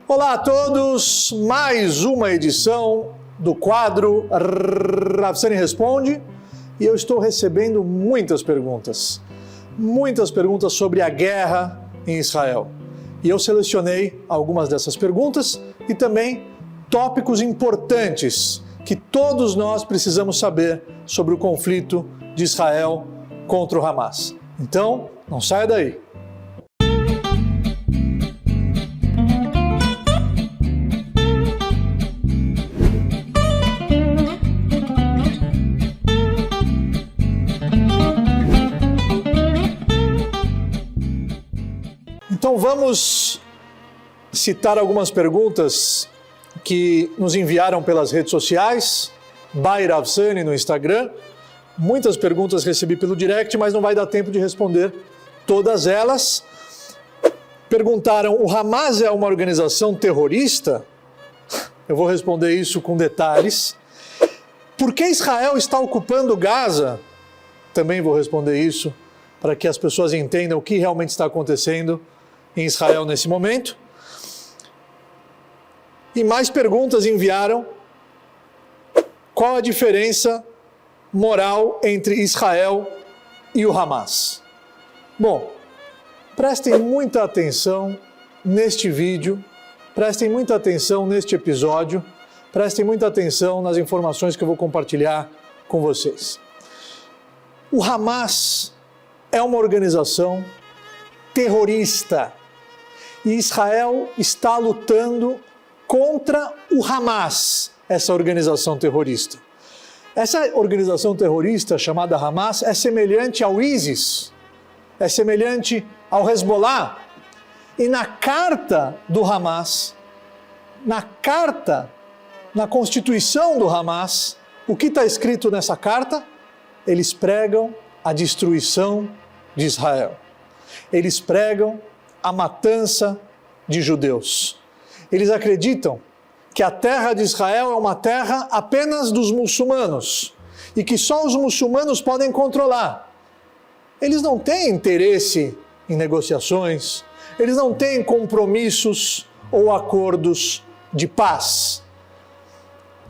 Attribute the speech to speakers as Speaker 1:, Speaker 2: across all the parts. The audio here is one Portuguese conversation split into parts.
Speaker 1: Olá a todos, mais uma edição do quadro Rav Sani Responde, e eu estou recebendo muitas perguntas sobre a guerra em Israel. E eu selecionei algumas dessas perguntas e também tópicos importantes que todos nós precisamos saber sobre o conflito de Israel contra o Hamas. Então, não saia daí. Então vamos citar algumas perguntas que nos enviaram pelas redes sociais, by Rav Sani no Instagram. Muitas perguntas recebi pelo direct, mas não vai dar tempo de responder todas elas. Perguntaram, o Hamas é uma organização terrorista? Eu vou responder isso com detalhes. Por que Israel está ocupando Gaza? Também vou responder isso, para que as pessoas entendam o que realmente está acontecendo em Israel nesse momento. E mais perguntas enviaram. Qual a diferença moral entre Israel e o Hamas? Bom, prestem muita atenção neste vídeo, prestem muita atenção neste episódio, prestem muita atenção nas informações que eu vou compartilhar com vocês. O Hamas é uma organização terrorista e Israel está lutando contra o Hamas, essa organização terrorista. Essa organização terrorista chamada Hamas é semelhante ao ISIS, é semelhante ao Hezbollah. E na carta do Hamas, na constituição do Hamas, o que está escrito nessa carta? Eles pregam a destruição de Israel. Eles pregam a matança de judeus. Eles acreditam que a terra de Israel é uma terra apenas dos muçulmanos e que só os muçulmanos podem controlar. Eles não têm interesse em negociações, eles não têm compromissos ou acordos de paz.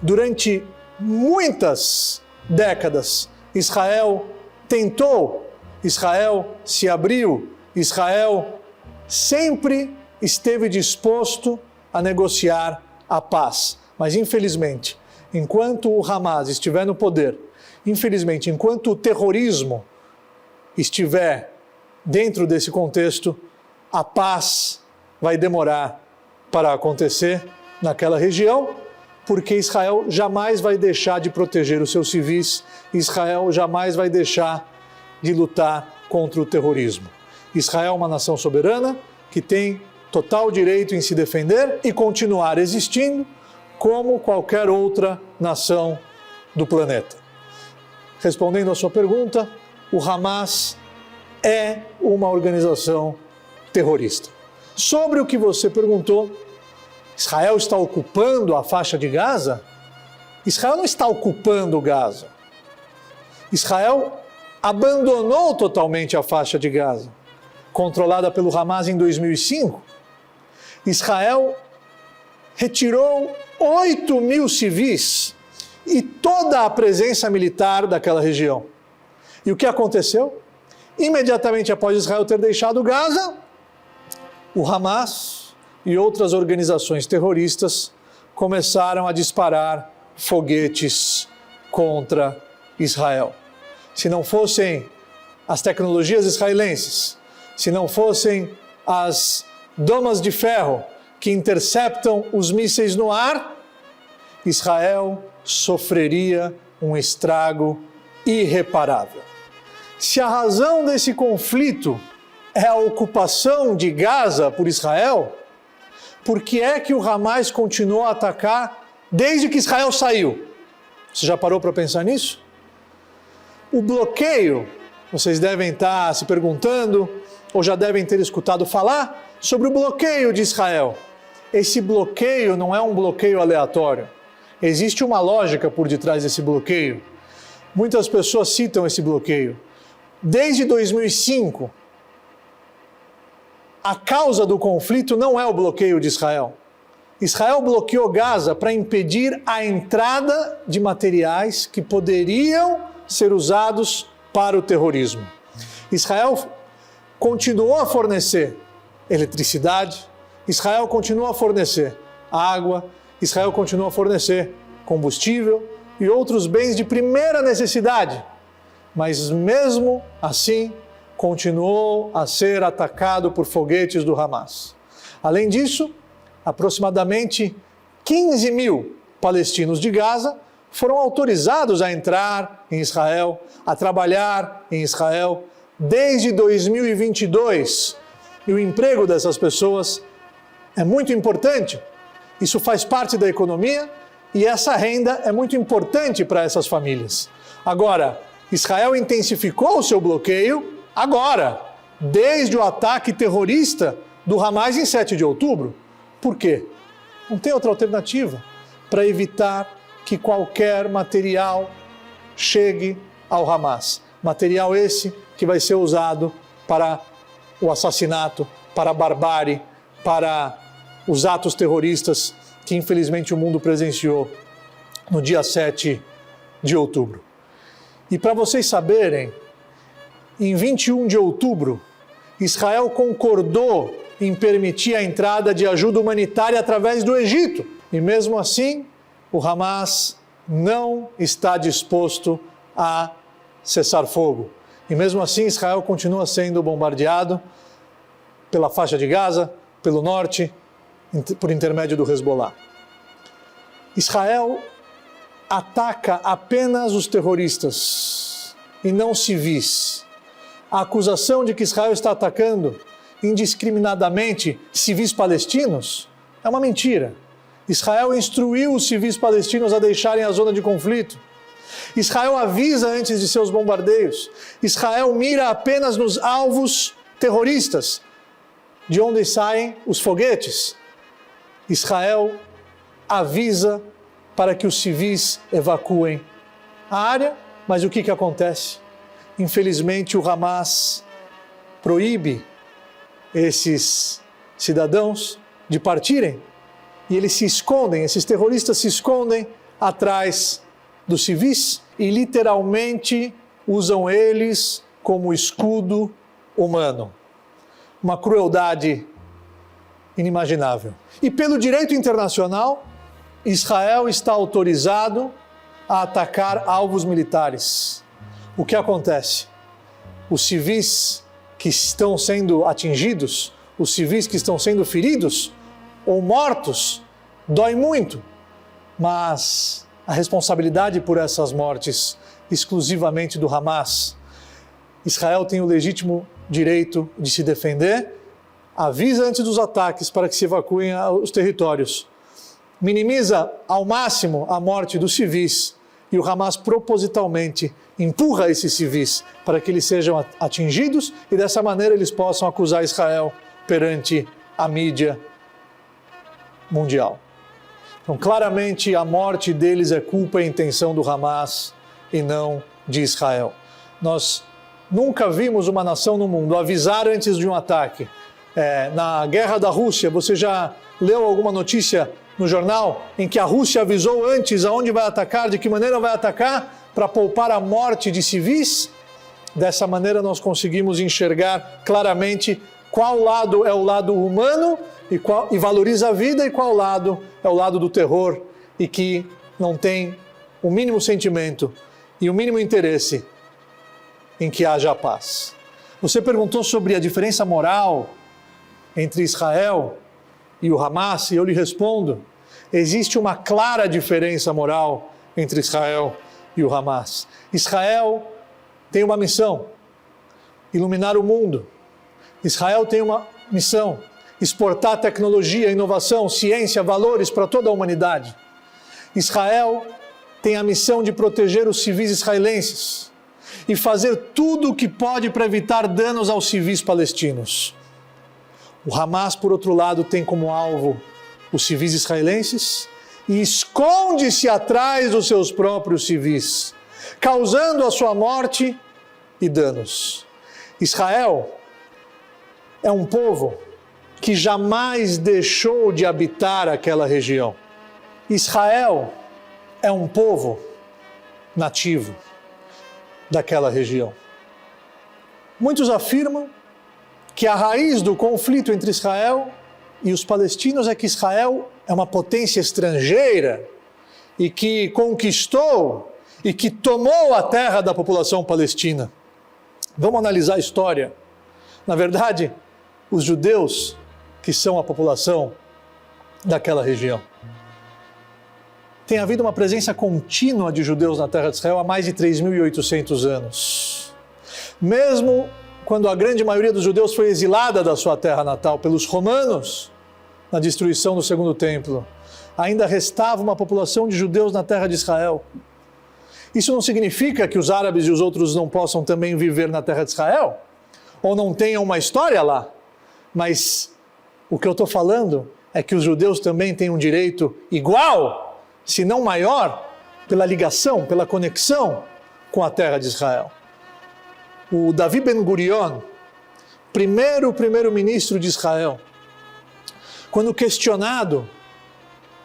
Speaker 1: Durante muitas décadas, Israel tentou, Israel se abriu, Israel sempre esteve disposto a negociar a paz. Mas, infelizmente, enquanto o Hamas estiver no poder, infelizmente, enquanto o terrorismo estiver dentro desse contexto, a paz vai demorar para acontecer naquela região, porque Israel jamais vai deixar de proteger os seus civis, Israel jamais vai deixar de lutar contra o terrorismo. Israel é uma nação soberana que tem total direito em se defender e continuar existindo como qualquer outra nação do planeta. Respondendo à sua pergunta, o Hamas é uma organização terrorista. Sobre o que você perguntou, Israel está ocupando a faixa de Gaza? Israel não está ocupando Gaza. Israel abandonou totalmente a faixa de Gaza, controlada pelo Hamas em 2005. Israel retirou 8 mil civis e toda a presença militar daquela região. E o que aconteceu? Imediatamente após Israel ter deixado Gaza, o Hamas e outras organizações terroristas começaram a disparar foguetes contra Israel. Se não fossem as tecnologias israelenses, se não fossem as domas de ferro que interceptam os mísseis no ar, Israel sofreria um estrago irreparável. Se a razão desse conflito é a ocupação de Gaza por Israel, por que é que o Hamas continuou a atacar desde que Israel saiu? Você já parou para pensar nisso? O bloqueio, vocês devem estar se perguntando, ou já devem ter escutado falar, sobre o bloqueio de Israel. Esse bloqueio não é um bloqueio aleatório. Existe uma lógica por detrás desse bloqueio. Muitas pessoas citam esse bloqueio. Desde 2005, a causa do conflito não é o bloqueio de Israel. Israel bloqueou Gaza para impedir a entrada de materiais que poderiam ser usados para o terrorismo. Israel continuou a fornecer eletricidade, Israel continua a fornecer água, Israel continua a fornecer combustível e outros bens de primeira necessidade, mas mesmo assim continuou a ser atacado por foguetes do Hamas. Além disso, aproximadamente 15 mil palestinos de Gaza foram autorizados a entrar em Israel, a trabalhar em Israel desde 2022. E o emprego dessas pessoas é muito importante. Isso faz parte da economia e essa renda é muito importante para essas famílias. Agora, Israel intensificou o seu bloqueio agora, desde o ataque terrorista do Hamas em 7 de outubro. Por quê? Não tem outra alternativa para evitar que qualquer material chegue ao Hamas. Material esse que vai ser usado para o assassinato, para a barbárie, para os atos terroristas que infelizmente o mundo presenciou no dia 7 de outubro. E para vocês saberem, em 21 de outubro, Israel concordou em permitir a entrada de ajuda humanitária através do Egito. E mesmo assim, o Hamas não está disposto a cessar fogo. E mesmo assim, Israel continua sendo bombardeado pela faixa de Gaza, pelo norte, por intermédio do Hezbollah. Israel ataca apenas os terroristas e não civis. A acusação de que Israel está atacando indiscriminadamente civis palestinos é uma mentira. Israel instruiu os civis palestinos a deixarem a zona de conflito. Israel avisa antes de seus bombardeios. Israel mira apenas nos alvos terroristas, de onde saem os foguetes. Israel avisa para que os civis evacuem a área, mas o que acontece? Infelizmente, o Hamas proíbe esses cidadãos de partirem e eles se escondem, esses terroristas se escondem atrás dos civis e literalmente usam eles como escudo humano. Uma crueldade inimaginável. E pelo direito internacional, Israel está autorizado a atacar alvos militares. O que acontece? Os civis que estão sendo atingidos, os civis que estão sendo feridos ou mortos, dói muito, mas a responsabilidade por essas mortes exclusivamente do Hamas. Israel tem o legítimo direito de se defender, avisa antes dos ataques para que se evacuem os territórios, minimiza ao máximo a morte dos civis e o Hamas propositalmente empurra esses civis para que eles sejam atingidos e dessa maneira eles possam acusar Israel perante a mídia mundial. Então, claramente, a morte deles é culpa e intenção do Hamas e não de Israel. Nós nunca vimos uma nação no mundo avisar antes de um ataque. Na guerra da Rússia, você já leu alguma notícia no jornal em que a Rússia avisou antes aonde vai atacar, de que maneira vai atacar, para poupar a morte de civis? Dessa maneira nós conseguimos enxergar claramente qual lado é o lado humano e valoriza a vida e qual lado é o lado do terror e que não tem o mínimo sentimento e o mínimo interesse em que haja paz. Você perguntou sobre a diferença moral entre Israel e o Hamas e eu lhe respondo, existe uma clara diferença moral entre Israel e o Hamas. Israel tem uma missão, iluminar o mundo. Israel tem uma missão, exportar tecnologia, inovação, ciência, valores para toda a humanidade. Israel tem a missão de proteger os civis israelenses e fazer tudo o que pode para evitar danos aos civis palestinos. O Hamas, por outro lado, tem como alvo os civis israelenses e esconde-se atrás dos seus próprios civis, causando a sua morte e danos. Israel é um povo que jamais deixou de habitar aquela região. Israel é um povo nativo daquela região. Muitos afirmam que a raiz do conflito entre Israel e os palestinos é que Israel é uma potência estrangeira e que conquistou e que tomou a terra da população palestina. Vamos analisar a história. Na verdade, os judeus que são a população daquela região. Tem havido uma presença contínua de judeus na terra de Israel há mais de 3.800 anos. Mesmo quando a grande maioria dos judeus foi exilada da sua terra natal pelos romanos, na destruição do segundo templo, ainda restava uma população de judeus na terra de Israel. Isso não significa que os árabes e os outros não possam também viver na terra de Israel, ou não tenham uma história lá, mas o que eu estou falando é que os judeus também têm um direito igual, se não maior, pela ligação, pela conexão com a terra de Israel. O Davi Ben-Gurion, primeiro-ministro de Israel, quando questionado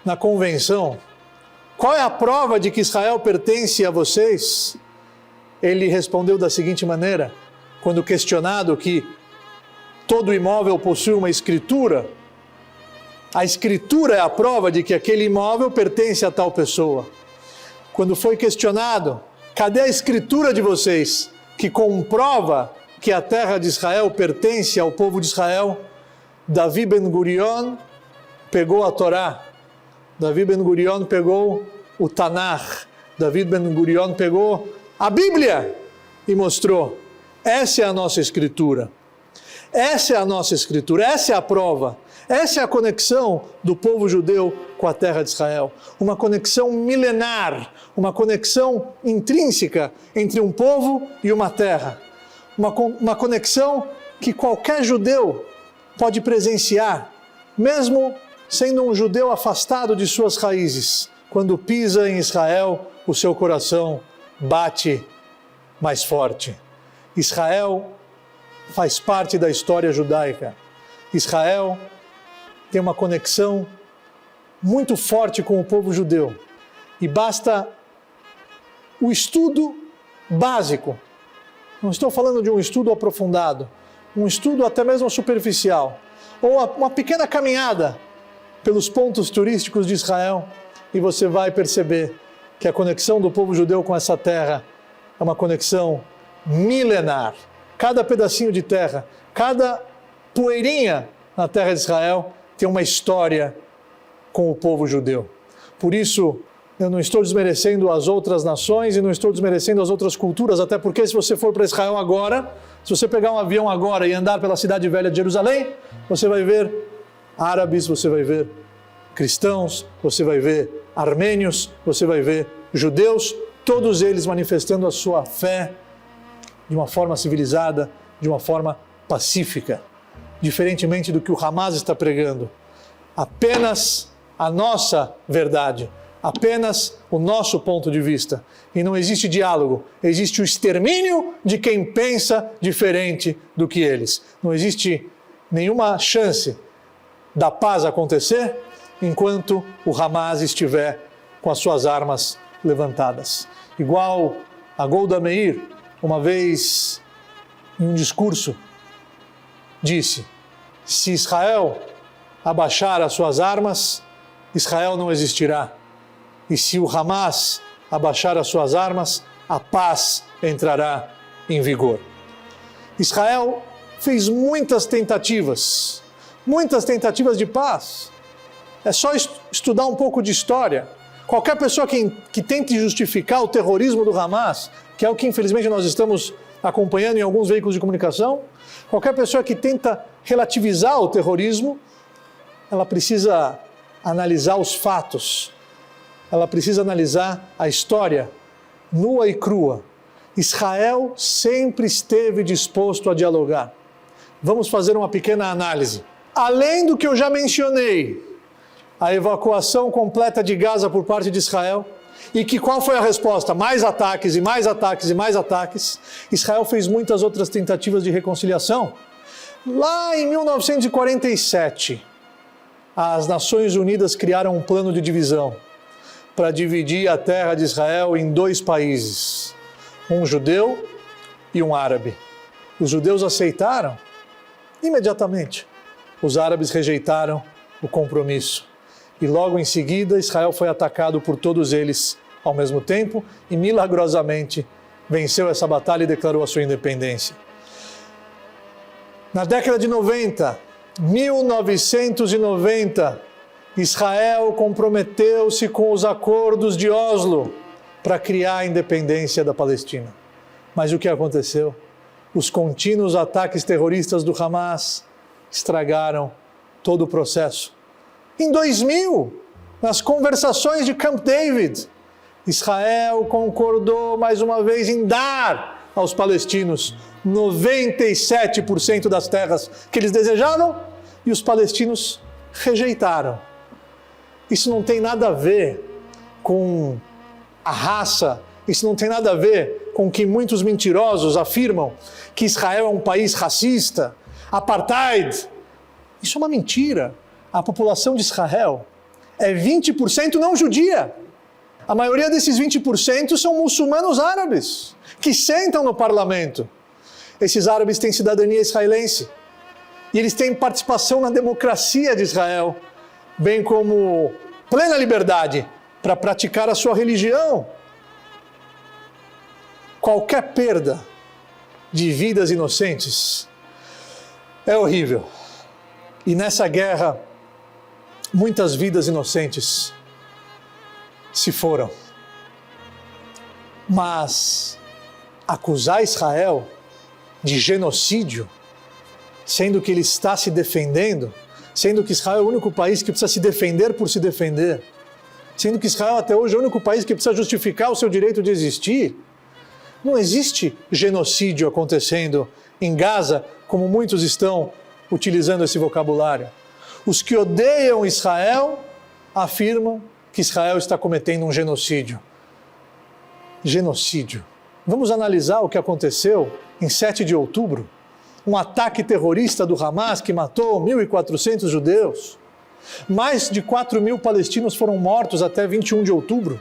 Speaker 1: na convenção, qual é a prova de que Israel pertence a vocês? Ele respondeu da seguinte maneira, quando questionado que todo imóvel possui uma escritura, a escritura é a prova de que aquele imóvel pertence a tal pessoa. Quando foi questionado, cadê a escritura de vocês que comprova que a terra de Israel pertence ao povo de Israel? Davi Ben-Gurion pegou a Torá, Davi Ben-Gurion pegou o Tanakh, Davi Ben-Gurion pegou a Bíblia e mostrou, essa é a nossa escritura, essa é a nossa escritura, essa é a prova. Essa é a conexão do povo judeu com a terra de Israel. Uma conexão milenar, uma conexão intrínseca entre um povo e uma terra. Uma conexão que qualquer judeu pode presenciar, mesmo sendo um judeu afastado de suas raízes. Quando pisa em Israel, o seu coração bate mais forte. Israel faz parte da história judaica. Israel tem uma conexão muito forte com o povo judeu. E basta o estudo básico. Não estou falando de um estudo aprofundado, um estudo até mesmo superficial, ou uma pequena caminhada pelos pontos turísticos de Israel, e você vai perceber que a conexão do povo judeu com essa terra é uma conexão milenar. Cada pedacinho de terra, cada poeirinha na terra de Israel tem uma história com o povo judeu. Por isso, eu não estou desmerecendo as outras nações e não estou desmerecendo as outras culturas, até porque se você for para Israel agora, se você pegar um avião agora e andar pela cidade velha de Jerusalém, você vai ver árabes, você vai ver cristãos, você vai ver armênios, você vai ver judeus, todos eles manifestando a sua fé de uma forma civilizada, de uma forma pacífica. Diferentemente do que o Hamas está pregando, apenas a nossa verdade, apenas o nosso ponto de vista. E não existe diálogo, existe o extermínio de quem pensa diferente do que eles. Não existe nenhuma chance da paz acontecer enquanto o Hamas estiver com as suas armas levantadas. Igual a Golda Meir, uma vez em um discurso, disse, se Israel abaixar as suas armas, Israel não existirá. E se o Hamas abaixar as suas armas, a paz entrará em vigor. Israel fez muitas tentativas de paz. É só estudar um pouco de história. Qualquer pessoa que tente justificar o terrorismo do Hamas, que é o que infelizmente nós estamos acompanhando em alguns veículos de comunicação, qualquer pessoa que tenta relativizar o terrorismo, ela precisa analisar os fatos, ela precisa analisar a história nua e crua. Israel sempre esteve disposto a dialogar. Vamos fazer uma pequena análise. Além do que eu já mencionei, a evacuação completa de Gaza por parte de Israel, e que qual foi a resposta? Mais ataques e mais ataques e mais ataques. Israel fez muitas outras tentativas de reconciliação. Lá em 1947, as Nações Unidas criaram um plano de divisão para dividir a terra de Israel em dois países, um judeu e um árabe. Os judeus aceitaram imediatamente. Os árabes rejeitaram o compromisso. E logo em seguida, Israel foi atacado por todos eles ao mesmo tempo e milagrosamente venceu essa batalha e declarou a sua independência. Na década de 90, 1990, Israel comprometeu-se com os acordos de Oslo para criar a independência da Palestina. Mas o que aconteceu? Os contínuos ataques terroristas do Hamas estragaram todo o processo. Em 2000, nas conversações de Camp David, Israel concordou mais uma vez em dar aos palestinos 97% das terras que eles desejavam e os palestinos rejeitaram. Isso não tem nada a ver com a raça, isso não tem nada a ver com que muitos mentirosos afirmam que Israel é um país racista, apartheid. Isso é uma mentira. A população de Israel é 20% não judia. A maioria desses 20% são muçulmanos árabes, que sentam no parlamento. Esses árabes têm cidadania israelense. E eles têm participação na democracia de Israel, bem como plena liberdade para praticar a sua religião. Qualquer perda de vidas inocentes é horrível. E nessa guerra, muitas vidas inocentes se foram. Mas acusar Israel de genocídio, sendo que ele está se defendendo, sendo que Israel é o único país que precisa se defender por se defender, sendo que Israel até hoje é o único país que precisa justificar o seu direito de existir, não existe genocídio acontecendo em Gaza, como muitos estão utilizando esse vocabulário. Os que odeiam Israel afirmam que Israel está cometendo um genocídio. Genocídio. Vamos analisar o que aconteceu em 7 de outubro. Um ataque terrorista do Hamas que matou 1.400 judeus. Mais de 4.000 palestinos foram mortos até 21 de outubro.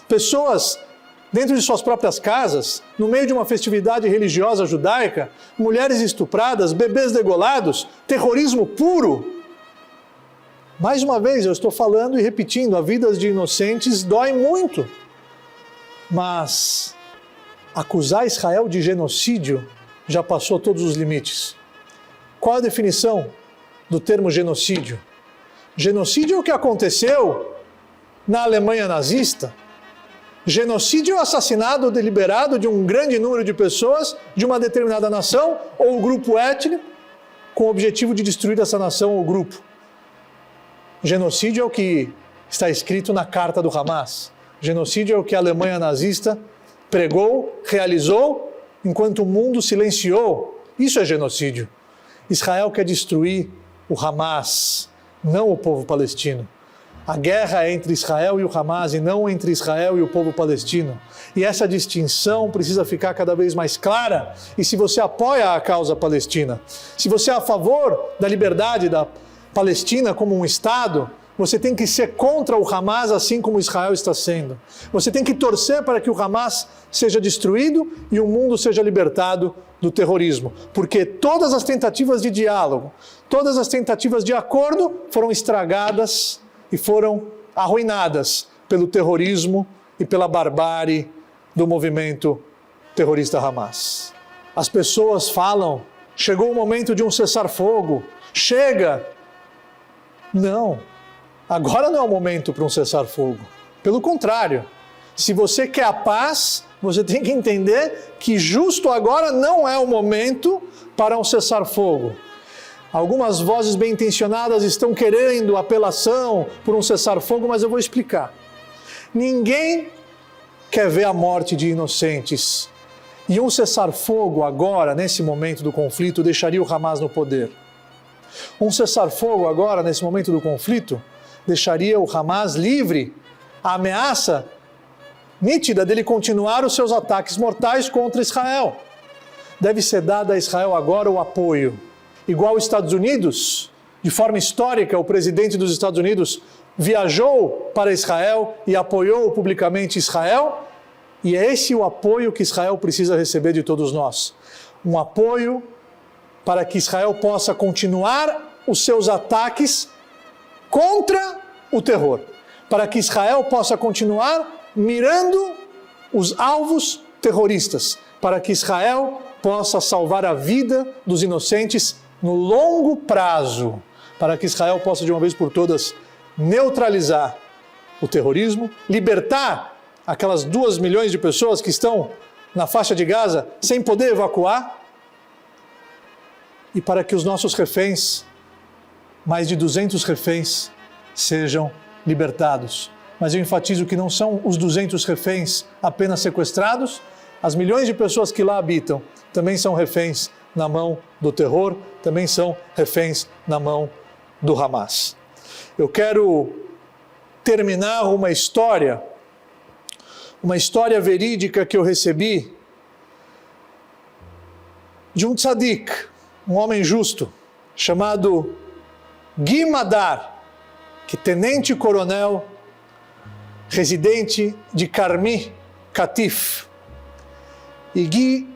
Speaker 1: Pessoas dentro de suas próprias casas, no meio de uma festividade religiosa judaica, mulheres estupradas, bebês degolados, terrorismo puro. Mais uma vez, eu estou falando e repetindo, a vida de inocentes dói muito. Mas acusar Israel de genocídio já passou todos os limites. Qual a definição do termo genocídio? Genocídio é o que aconteceu na Alemanha nazista. Genocídio é o assassinato deliberado de um grande número de pessoas de uma determinada nação ou grupo étnico com o objetivo de destruir essa nação ou grupo. Genocídio é o que está escrito na carta do Hamas. Genocídio é o que a Alemanha nazista pregou, realizou, enquanto o mundo silenciou. Isso é genocídio. Israel quer destruir o Hamas, não o povo palestino. A guerra é entre Israel e o Hamas e não entre Israel e o povo palestino. E essa distinção precisa ficar cada vez mais clara. E se você apoia a causa palestina, se você é a favor da liberdade da Palestina como um Estado, você tem que ser contra o Hamas assim como Israel está sendo. Você tem que torcer para que o Hamas seja destruído e o mundo seja libertado do terrorismo. Porque todas as tentativas de diálogo, todas as tentativas de acordo foram estragadas e foram arruinadas pelo terrorismo e pela barbárie do movimento terrorista Hamas. As pessoas falam, chegou o momento de um cessar-fogo, chega! Não, agora não é o momento para um cessar-fogo. Pelo contrário, se você quer a paz, você tem que entender que justo agora não é o momento para um cessar-fogo. Algumas vozes bem-intencionadas estão querendo apelação por um cessar-fogo, mas eu vou explicar. Ninguém quer ver a morte de inocentes. E um cessar-fogo agora, nesse momento do conflito, deixaria o Hamas no poder. Um cessar-fogo agora, nesse momento do conflito, deixaria o Hamas livre. A ameaça nítida dele continuar os seus ataques mortais contra Israel. Deve ser dado a Israel agora o apoio. igual os Estados Unidos, de forma histórica, o presidente dos Estados Unidos viajou para Israel e apoiou publicamente Israel, e é esse o apoio que Israel precisa receber de todos nós. Um apoio para que Israel possa continuar os seus ataques contra o terror, para que Israel possa continuar mirando os alvos terroristas, para que Israel possa salvar a vida dos inocentes no longo prazo, para que Israel possa de uma vez por todas neutralizar o terrorismo, libertar aquelas 2 milhões de pessoas que estão na faixa de Gaza sem poder evacuar, e para que os nossos reféns, mais de 200 reféns, sejam libertados. Mas eu enfatizo que não são os 200 reféns apenas sequestrados, as milhões de pessoas que lá habitam também são reféns na mão do terror, também são reféns na mão do Hamas. Eu quero terminar uma história verídica que eu recebi de um tzadik, um homem justo, chamado Gui Madar, que tenente-coronel, residente de Carmi, Katif. E Gui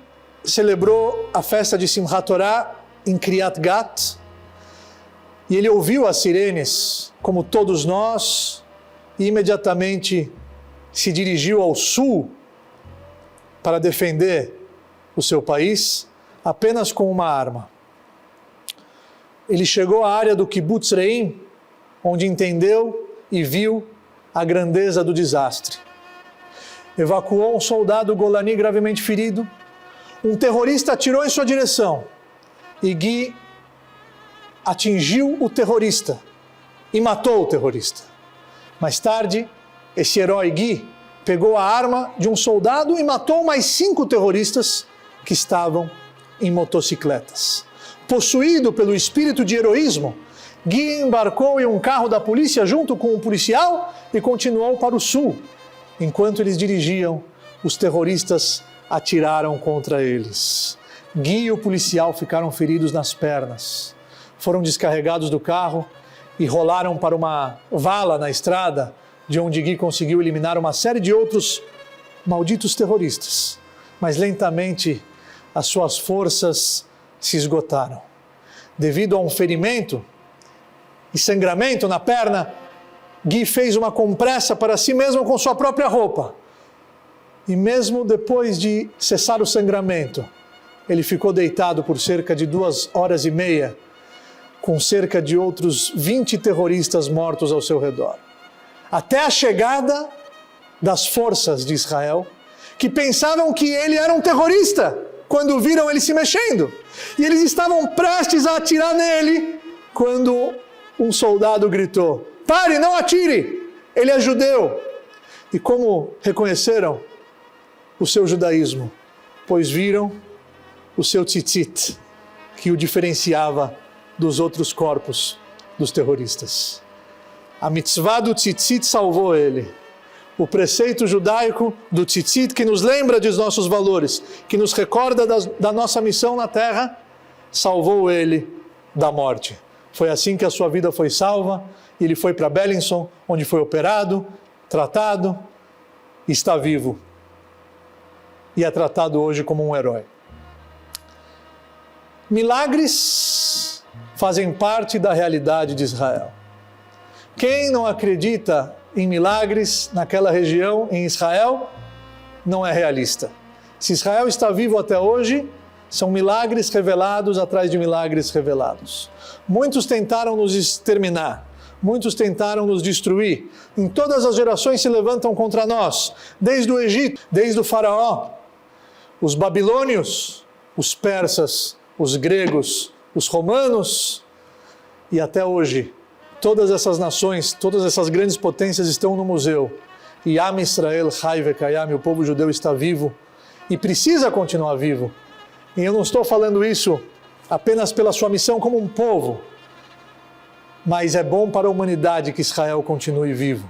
Speaker 1: celebrou a festa de Simchat Torah em Kriyat Gat, e ele ouviu as sirenes, como todos nós, e imediatamente se dirigiu ao sul para defender o seu país, apenas com uma arma. Ele chegou à área do Kibbutz Reim, onde entendeu e viu a grandeza do desastre. Evacuou um soldado Golani gravemente ferido, um terrorista atirou em sua direção, e Gui atingiu o terrorista e matou o terrorista. Mais tarde, esse herói Gui pegou a arma de um soldado e matou mais 5 terroristas que estavam em motocicletas. Possuído pelo espírito de heroísmo, Gui embarcou em um carro da polícia junto com um policial e continuou para o sul. Enquanto eles dirigiam, os terroristas atiraram contra eles. Gui e o policial ficaram feridos nas pernas. Foram descarregados do carro e rolaram para uma vala na estrada, de onde Gui conseguiu eliminar uma série de outros malditos terroristas. Mas lentamente as suas forças se esgotaram. Devido a um ferimento e sangramento na perna, Gui fez uma compressa para si mesmo com sua própria roupa. E mesmo depois de cessar o sangramento, ele ficou deitado por cerca de 2h30, com cerca de outros 20 terroristas mortos ao seu redor. Até a chegada das forças de Israel, que pensavam que ele era um terrorista, quando viram ele se mexendo. E eles estavam prestes a atirar nele, quando um soldado gritou: "Pare, não atire! Ele é judeu!" E como reconheceram o seu judaísmo? Pois viram o seu tzitzit, que o diferenciava dos outros corpos dos terroristas. A mitzvah do tzitzit salvou ele. O preceito judaico do tzitzit, que nos lembra dos nossos valores, que nos recorda da nossa missão na terra, salvou ele da morte. Foi assim que a sua vida foi salva, e ele foi para Bellinson, onde foi operado, tratado, e está vivo. E é tratado hoje como um herói. Milagres fazem parte da realidade de Israel. Quem não acredita em milagres naquela região, em Israel, não é realista. Se Israel está vivo até hoje, são milagres revelados atrás de milagres revelados. Muitos tentaram nos exterminar, muitos tentaram nos destruir. Em todas as gerações se levantam contra nós, desde o Egito, desde o faraó, os babilônios, os persas, os gregos, os romanos, e até hoje, todas essas nações, todas essas grandes potências estão no museu. E Am Israel Chai Vekayam, o povo judeu está vivo e precisa continuar vivo. E eu não estou falando isso apenas pela sua missão como um povo, mas é bom para a humanidade que Israel continue vivo.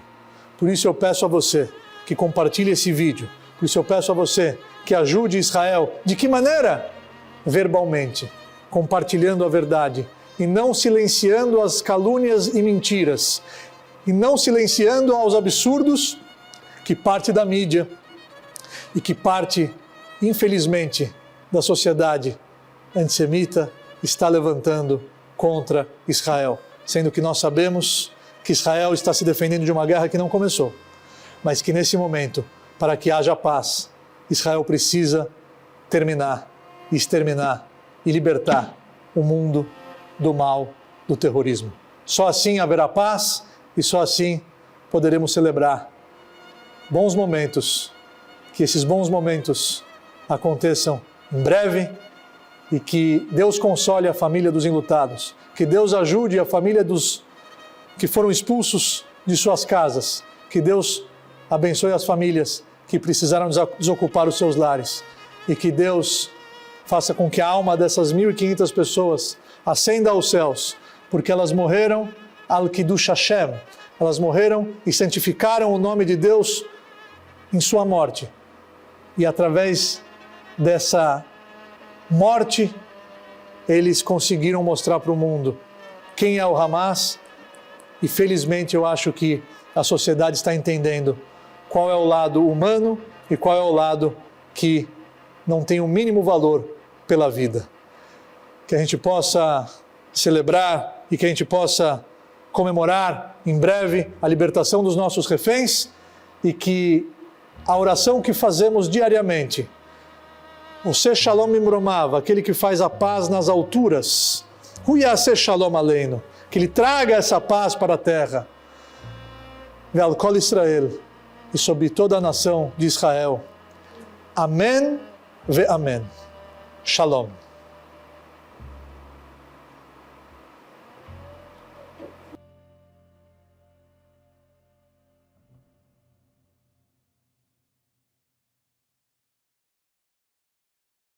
Speaker 1: Por isso eu peço a você que compartilhe esse vídeo. Por isso eu peço a você que ajude Israel. De que maneira? Verbalmente. compartilhando a verdade, e não silenciando as calúnias e mentiras, e não silenciando aos absurdos que parte da mídia e que parte, infelizmente, da sociedade antissemita está levantando contra Israel, sendo que nós sabemos que Israel está se defendendo de uma guerra que não começou, mas que nesse momento, para que haja paz, Israel precisa terminar, exterminar e libertar o mundo do mal, do terrorismo. Só assim haverá paz e só assim poderemos celebrar bons momentos, que esses bons momentos aconteçam em breve e que Deus console a família dos enlutados, que Deus ajude a família dos que foram expulsos de suas casas, que Deus abençoe as famílias que precisaram desocupar os seus lares e que Deus faça com que a alma dessas 1.500 pessoas ascenda aos céus, porque elas morreram al-Kiddush Hashem, elas morreram e santificaram o nome de Deus em sua morte. E através dessa morte, eles conseguiram mostrar para o mundo quem é o Hamas, e felizmente eu acho que a sociedade está entendendo qual é o lado humano e qual é o lado que não tem o mínimo valor pela vida. Que a gente possa celebrar e que a gente possa comemorar em breve a libertação dos nossos reféns e que a oração que fazemos diariamente, o Se Shalom Imromav, aquele que faz a paz nas alturas, Hu Yaseh Shalom Aleinu, que Ele traga essa paz para a terra, Ve'al Kol Israel, e sobre toda a nação de Israel. Amém ve Amém. Shalom.